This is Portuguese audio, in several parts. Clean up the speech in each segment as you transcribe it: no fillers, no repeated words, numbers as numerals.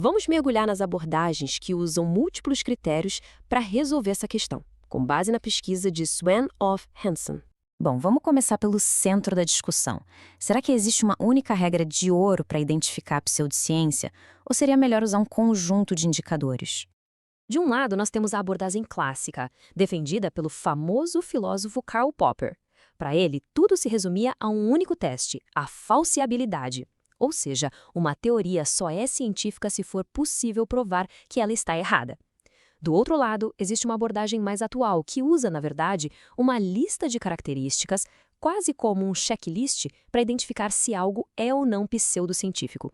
Vamos mergulhar nas abordagens que usam múltiplos critérios para resolver essa questão, com base na pesquisa de Swan-Of Hansen. Bom, vamos começar pelo centro da discussão. Será que existe uma única regra de ouro para identificar a pseudociência? Ou seria melhor usar um conjunto de indicadores? De um lado, nós temos a abordagem clássica, defendida pelo famoso filósofo Karl Popper. Para ele, tudo se resumia a um único teste, a falseabilidade. Ou seja, uma teoria só é científica se for possível provar que ela está errada. Do outro lado, existe uma abordagem mais atual que usa, na verdade, uma lista de características, quase como um checklist, para identificar se algo é ou não pseudocientífico.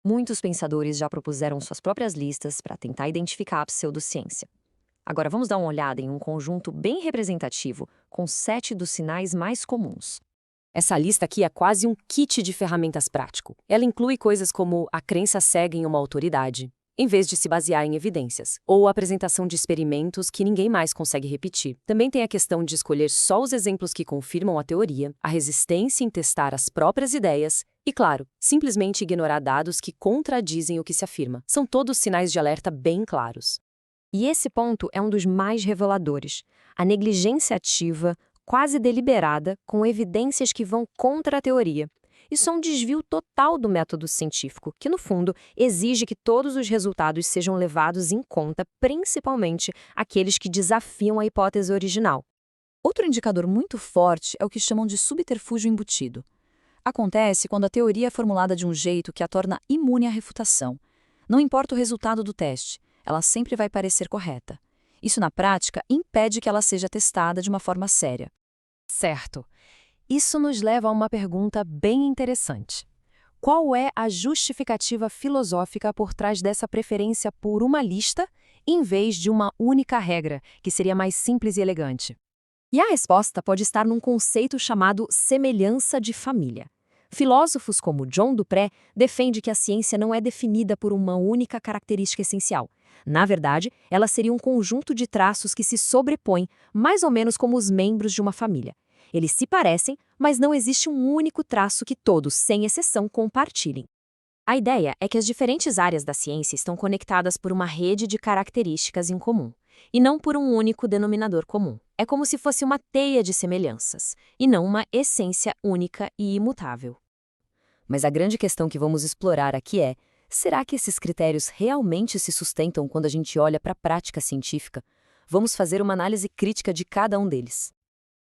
Muitos pensadores já propuseram suas próprias listas para tentar identificar a pseudociência. Agora vamos dar uma olhada em um conjunto bem representativo, com 7 dos sinais mais comuns. Essa lista aqui é quase um kit de ferramentas prático. Ela inclui coisas como a crença cega em uma autoridade, em vez de se basear em evidências, ou a apresentação de experimentos que ninguém mais consegue repetir. Também tem a questão de escolher só os exemplos que confirmam a teoria, a resistência em testar as próprias ideias e, claro, simplesmente ignorar dados que contradizem o que se afirma. São todos sinais de alerta bem claros. E esse ponto é um dos mais reveladores. A negligência ativa, quase deliberada, com evidências que vão contra a teoria. Isso é um desvio total do método científico, que, no fundo, exige que todos os resultados sejam levados em conta, principalmente aqueles que desafiam a hipótese original. Outro indicador muito forte é o que chamam de subterfúgio embutido. Acontece quando a teoria é formulada de um jeito que a torna imune à refutação. Não importa o resultado do teste, ela sempre vai parecer correta. Isso, na prática, impede que ela seja testada de uma forma séria. Certo. Isso nos leva a uma pergunta bem interessante. Qual é a justificativa filosófica por trás dessa preferência por uma lista, em vez de uma única regra, que seria mais simples e elegante? E a resposta pode estar num conceito chamado semelhança de família. Filósofos como John Dupré defendem que a ciência não é definida por uma única característica essencial. Na verdade, ela seria um conjunto de traços que se sobrepõem, mais ou menos como os membros de uma família. Eles se parecem, mas não existe um único traço que todos, sem exceção, compartilhem. A ideia é que as diferentes áreas da ciência estão conectadas por uma rede de características em comum, e não por um único denominador comum. É como se fosse uma teia de semelhanças, e não uma essência única e imutável. Mas a grande questão que vamos explorar aqui é: será que esses critérios realmente se sustentam quando a gente olha para a prática científica? Vamos fazer uma análise crítica de cada um deles.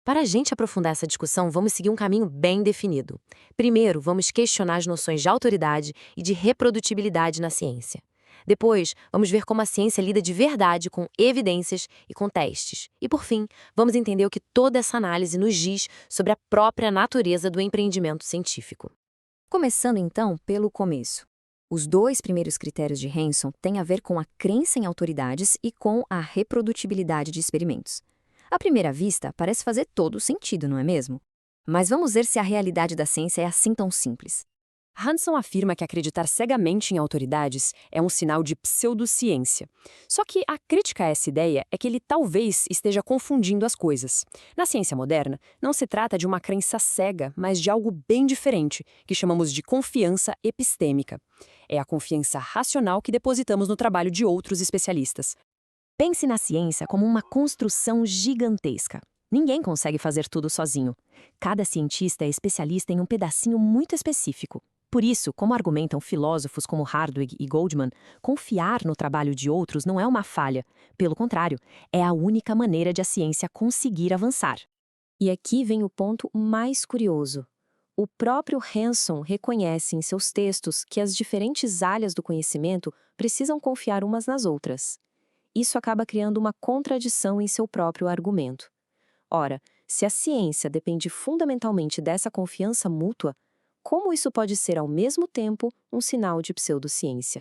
Para a gente aprofundar essa discussão, vamos seguir um caminho bem definido. Primeiro, vamos questionar as noções de autoridade e de reprodutibilidade na ciência. Depois, vamos ver como a ciência lida de verdade com evidências e com testes. E, por fim, vamos entender o que toda essa análise nos diz sobre a própria natureza do empreendimento científico. Começando, então, pelo começo. Os 2 primeiros critérios de Hansen têm a ver com a crença em autoridades e com a reprodutibilidade de experimentos. À primeira vista, parece fazer todo sentido, não é mesmo? Mas vamos ver se a realidade da ciência é assim tão simples. Hansen afirma que acreditar cegamente em autoridades é um sinal de pseudociência. Só que a crítica a essa ideia é que ele talvez esteja confundindo as coisas. Na ciência moderna, não se trata de uma crença cega, mas de algo bem diferente, que chamamos de confiança epistêmica. É a confiança racional que depositamos no trabalho de outros especialistas. Pense na ciência como uma construção gigantesca. Ninguém consegue fazer tudo sozinho. Cada cientista é especialista em um pedacinho muito específico. Por isso, como argumentam filósofos como Hardwig e Goldman, confiar no trabalho de outros não é uma falha. Pelo contrário, é a única maneira de a ciência conseguir avançar. E aqui vem o ponto mais curioso. O próprio Hansen reconhece em seus textos que as diferentes áreas do conhecimento precisam confiar umas nas outras. Isso acaba criando uma contradição em seu próprio argumento. Ora, se a ciência depende fundamentalmente dessa confiança mútua, como isso pode ser ao mesmo tempo um sinal de pseudociência?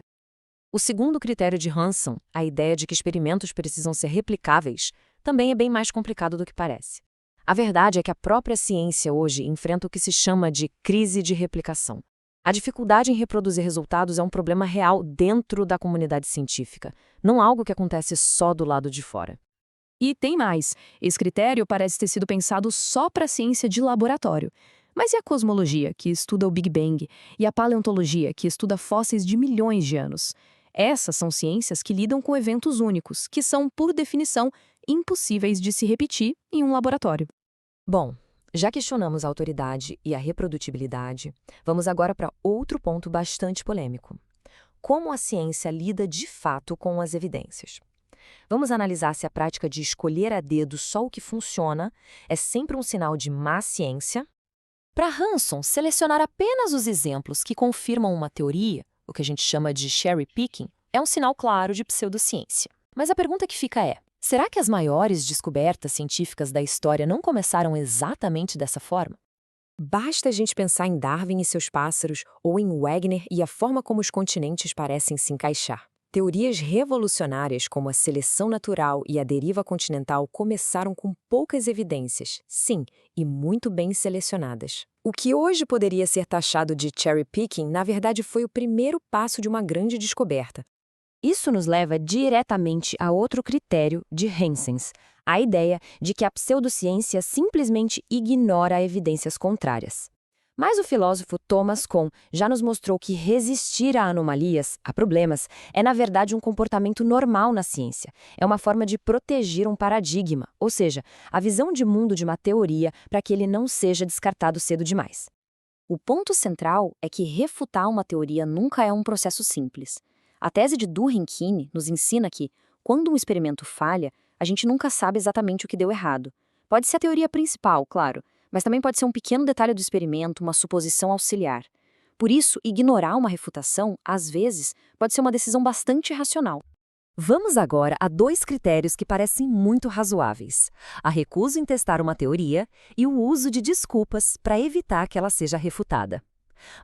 O segundo critério de Hansen, a ideia de que experimentos precisam ser replicáveis, também é bem mais complicado do que parece. A verdade é que a própria ciência hoje enfrenta o que se chama de crise de replicação. A dificuldade em reproduzir resultados é um problema real dentro da comunidade científica, não algo que acontece só do lado de fora. E tem mais, esse critério parece ter sido pensado só para a ciência de laboratório. Mas e a cosmologia, que estuda o Big Bang, e a paleontologia, que estuda fósseis de milhões de anos? Essas são ciências que lidam com eventos únicos, que são, por definição, impossíveis de se repetir em um laboratório. Bom, já questionamos a autoridade e a reprodutibilidade, vamos agora para outro ponto bastante polêmico. Como a ciência lida de fato com as evidências? Vamos analisar se a prática de escolher a dedo só o que funciona é sempre um sinal de má ciência. Para Hanson, selecionar apenas os exemplos que confirmam uma teoria, o que a gente chama de cherry picking, é um sinal claro de pseudociência. Mas a pergunta que fica é: será que as maiores descobertas científicas da história não começaram exatamente dessa forma? Basta a gente pensar em Darwin e seus pássaros, ou em Wegener e a forma como os continentes parecem se encaixar. Teorias revolucionárias como a seleção natural e a deriva continental começaram com poucas evidências, sim, e muito bem selecionadas. O que hoje poderia ser taxado de cherry picking, na verdade foi o primeiro passo de uma grande descoberta. Isso nos leva diretamente a outro critério de Hansen's, a ideia de que a pseudociência simplesmente ignora evidências contrárias. Mas o filósofo Thomas Kuhn já nos mostrou que resistir a anomalias, a problemas, é na verdade um comportamento normal na ciência. É uma forma de proteger um paradigma, ou seja, a visão de mundo de uma teoria para que ele não seja descartado cedo demais. O ponto central é que refutar uma teoria nunca é um processo simples. A tese de Dürrenmatt nos ensina que, quando um experimento falha, a gente nunca sabe exatamente o que deu errado. Pode ser a teoria principal, claro, mas também pode ser um pequeno detalhe do experimento, uma suposição auxiliar. Por isso, ignorar uma refutação, às vezes, pode ser uma decisão bastante irracional. Vamos agora a dois critérios que parecem muito razoáveis: a recusa em testar uma teoria e o uso de desculpas para evitar que ela seja refutada.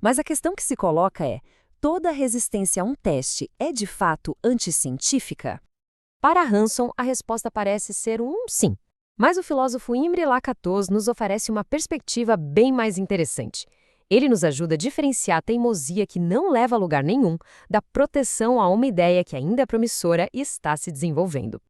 Mas a questão que se coloca é: toda resistência a um teste é de fato anticientífica? Para Hanson, a resposta parece ser um sim. Mas o filósofo Imre Lakatos nos oferece uma perspectiva bem mais interessante. Ele nos ajuda a diferenciar a teimosia que não leva a lugar nenhum da proteção a uma ideia que ainda é promissora e está se desenvolvendo.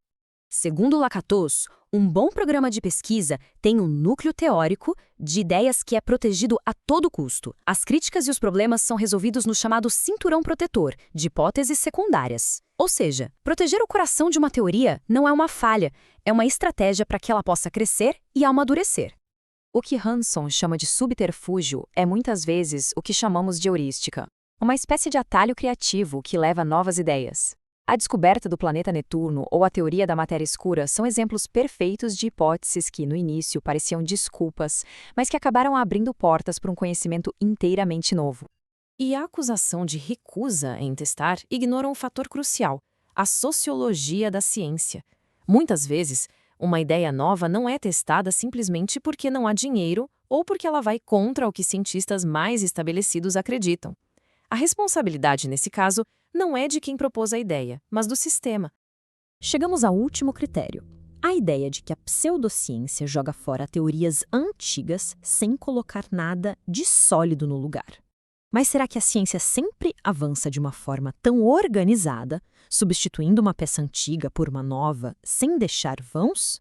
Segundo Lakatos, um bom programa de pesquisa tem um núcleo teórico de ideias que é protegido a todo custo. As críticas e os problemas são resolvidos no chamado cinturão protetor, de hipóteses secundárias. Ou seja, proteger o coração de uma teoria não é uma falha, é uma estratégia para que ela possa crescer e amadurecer. O que Hanson chama de subterfúgio é muitas vezes o que chamamos de heurística, uma espécie de atalho criativo que leva a novas ideias. A descoberta do planeta Netuno ou a teoria da matéria escura são exemplos perfeitos de hipóteses que, no início, pareciam desculpas, mas que acabaram abrindo portas para um conhecimento inteiramente novo. E a acusação de recusa em testar ignora um fator crucial: a sociologia da ciência. Muitas vezes, uma ideia nova não é testada simplesmente porque não há dinheiro ou porque ela vai contra o que cientistas mais estabelecidos acreditam. A responsabilidade, nesse caso, não é de quem propôs a ideia, mas do sistema. Chegamos ao último critério: a ideia de que a pseudociência joga fora teorias antigas sem colocar nada de sólido no lugar. Mas será que a ciência sempre avança de uma forma tão organizada, substituindo uma peça antiga por uma nova, sem deixar vãos?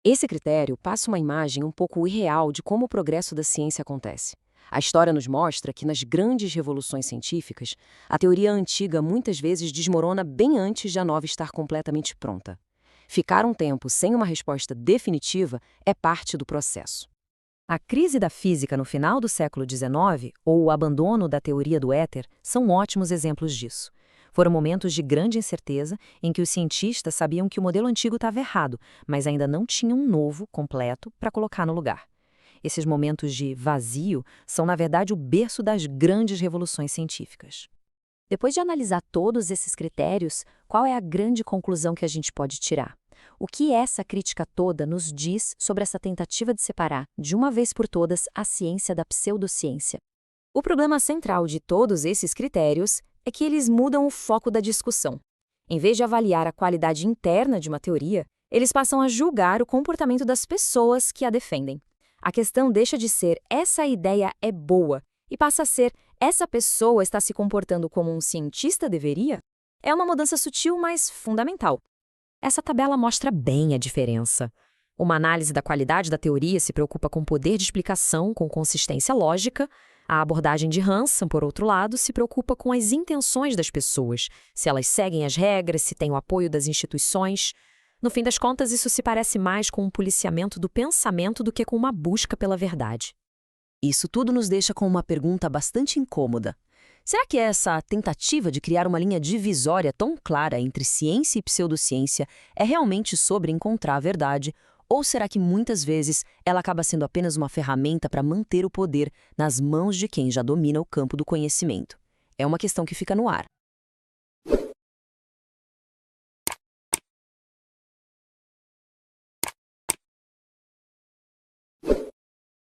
Esse critério passa uma imagem um pouco irreal de como o progresso da ciência acontece. A história nos mostra que nas grandes revoluções científicas, a teoria antiga muitas vezes desmorona bem antes de a nova estar completamente pronta. Ficar um tempo sem uma resposta definitiva é parte do processo. A crise da física no final do século XIX, ou o abandono da teoria do éter, são ótimos exemplos disso. Foram momentos de grande incerteza em que os cientistas sabiam que o modelo antigo estava errado, mas ainda não tinham um novo, completo, para colocar no lugar. Esses momentos de vazio são, na verdade, o berço das grandes revoluções científicas. Depois de analisar todos esses critérios, qual é a grande conclusão que a gente pode tirar? O que essa crítica toda nos diz sobre essa tentativa de separar, de uma vez por todas, a ciência da pseudociência? O problema central de todos esses critérios é que eles mudam o foco da discussão. Em vez de avaliar a qualidade interna de uma teoria, eles passam a julgar o comportamento das pessoas que a defendem. A questão deixa de ser "essa ideia é boa" e passa a ser "essa pessoa está se comportando como um cientista deveria?". É uma mudança sutil, mas fundamental. Essa tabela mostra bem a diferença. Uma análise da qualidade da teoria se preocupa com poder de explicação, com consistência lógica. A abordagem de Hanson, por outro lado, se preocupa com as intenções das pessoas, se elas seguem as regras, se têm o apoio das instituições. No fim das contas, isso se parece mais com um policiamento do pensamento do que com uma busca pela verdade. Isso tudo nos deixa com uma pergunta bastante incômoda. Será que essa tentativa de criar uma linha divisória tão clara entre ciência e pseudociência é realmente sobre encontrar a verdade? Ou será que muitas vezes ela acaba sendo apenas uma ferramenta para manter o poder nas mãos de quem já domina o campo do conhecimento? É uma questão que fica no ar.